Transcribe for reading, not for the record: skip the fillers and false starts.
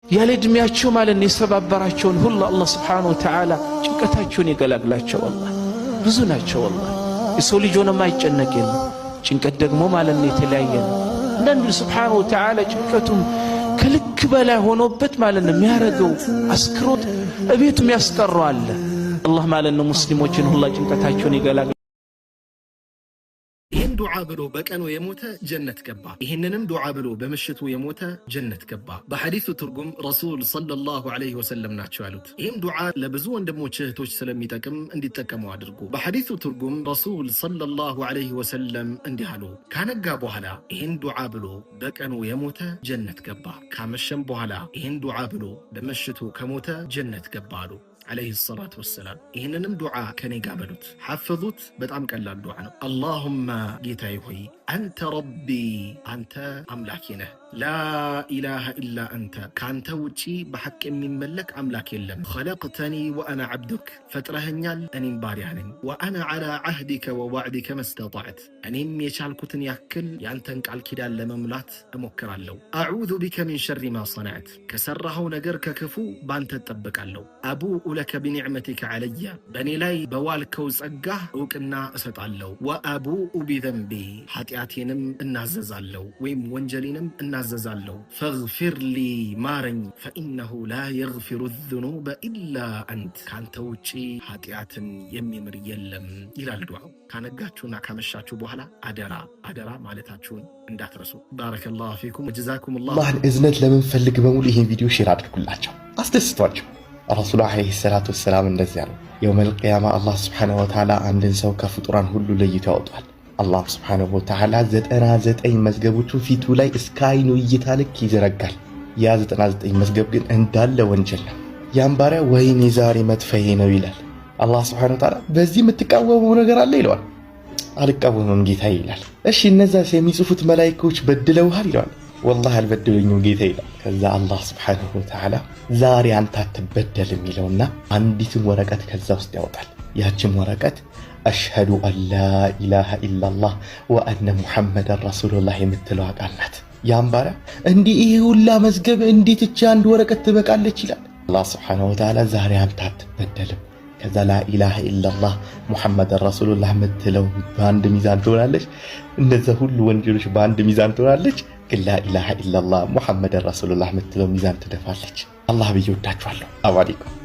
ያለ እድሜያቸው ማለት ነው የሰባበራቸውን ሁሉ አላህ Subhanahu Wa Ta'ala ጭንቀታቸውን ይገላግላቸው። አላህ ብዙ ናቸው። አላህ የሰው ልጅ ሆነ ማይጨነቅ የለም። ጭንቀት ደግሞ ማለት ነው የተለያየ ነው። አንዳንዱ Subhanahu Wa Ta'ala ጭንቀቱም ከልክ በላይ ሆኖበት ማለት ነው የሚያረገው አስክሮት እቤቱም ያስቀረው አለ። አላህ ማለት ነው ሙስሊሞችን ሁሉ ጭንቀታቸውን ይገላግላቸው። ይህን ዱዓ ብሎ በቀኑ የሞተ ጀነት ገባ። ይህንንም ዱዓ ብሎ በምሽቱ የሞተ ጀነት ገባ። በሐዲሱ ትርጉም ረሱል ሰለላሁ ዐለይሂ ወሰለም ናቸው ያሉት። ይህም ዱዓ ለብዙ ወንድሞች እህቶች ስለሚጠቅም እንዲጠቀሙ አድርጉ። በሐዲሱ ትርጉም ረሱል ሰለላሁ ዐለይሂ ወሰለም እንዲህ አሉ፣ ካነጋ በኋላ ይህን ዱዓ ብሎ በቀኑ የሞተ ጀነት ገባ፣ ካመሸም በኋላ ይህን ዱዓ ብሎ በምሽቱ ከሞተ ጀነት ገባ አሉ عليه الصلاة والسلام. إهننم دعاء كنيقا بلوت حفظوت بتعم كلا الدعاء اللهم جيتاي هوي أنت ربي أنت أملاكينه لا إله إلا أنت كانت وجي بحق من ملك أملاك اللم خلقتني وأنا عبدك فترهنيال أني مباريانين وأنا على عهدك ووعدك ما استطعت أني ميشالكتن يأكل يانتنك على كدا لمملات أمكر اللو أعوذ بك من شر ما صنعت كسره نجرك كفو بانت تطبق اللو أبوء لك بنعمتك علي بني لاي بوالك وزقه وكنا أسط اللو وأبوء بذنبي حتياتينم النازز اللو ويم ونجلينم النازز اللو فاغفر لي مارن فإنه لا يغفر الذنوب إلا أنت كان توجي حتيات يممر يلم إلى الدعاء كان قاتشونا كمشاتشو بوحلا أدرا مالتاتشون اندات رسول بارك الله فيكم وجزاكم الله الإذنات لمن فلق بموليهم فيديو شيرات كلاتشو أستستواجه رسول عليه الصلاة والسلام እንደዚህ ያለው يوم القيامة الله سبحانه وتعالى አንድን ሰው ከፍጡራን ሁሉ ለይቶ ያወጣል። الله سبحانه وتعالى 99 መዝገቦቹ ፊቱ ላይ እስከ አይኑ እይታ ልክ ይዘረጋል። ያ 99 መዝገብ ግን እንዳለ ወንጀል ነው። ያን ባሪያ ወይኔ ዛሬ መጥፈዬ ነው ይላል። الله سبحانه وتعالى በዚህ የምትቃወመው ነገር አለ ይለዋል። አልቃወምም ጌታዬ ይላል። እሺ እነዛስ የሚጽፉት መላእክቶች በድለውሃል ይለዋል። والله አልበደሉኝም ጌታ ይላል። ከዛ አላህ Subhanahu Wa Ta'ala ዛሬ አንተ አትበደልም ይለውና አንዲትን ወረቀት ከዛ ውስጥ ያወጣል። ያችን ወረቀት አሽሀዱ አን ላ ኢላሃ ኢላላህ ወአነ ሙሐመደን ረሱሉላህ የምትለው ቃል ናት። ያን ባሪያ እንዲህ ይሄ ሁላ መዝገብ እንዴት እቺ አንድ ወረቀት ትበቃለች ይላል። አላህ Subhanahu Wa Ta'ala ዛሬ አንተ አትበደልም፣ ከዛ ላ ኢላሃ ኢላላህ ሙሐመደን ረሱሉላህ የምትለው በአንድ ሚዛን ትሆናለች። እነዛ ሁሉ ወንጀሎች በአንድ ሚዛን ትሆናለች። لا إله إلا الله محمد رسول الله مثل ميزان تدفعلك الله بيوداك والله. السلام عليكم.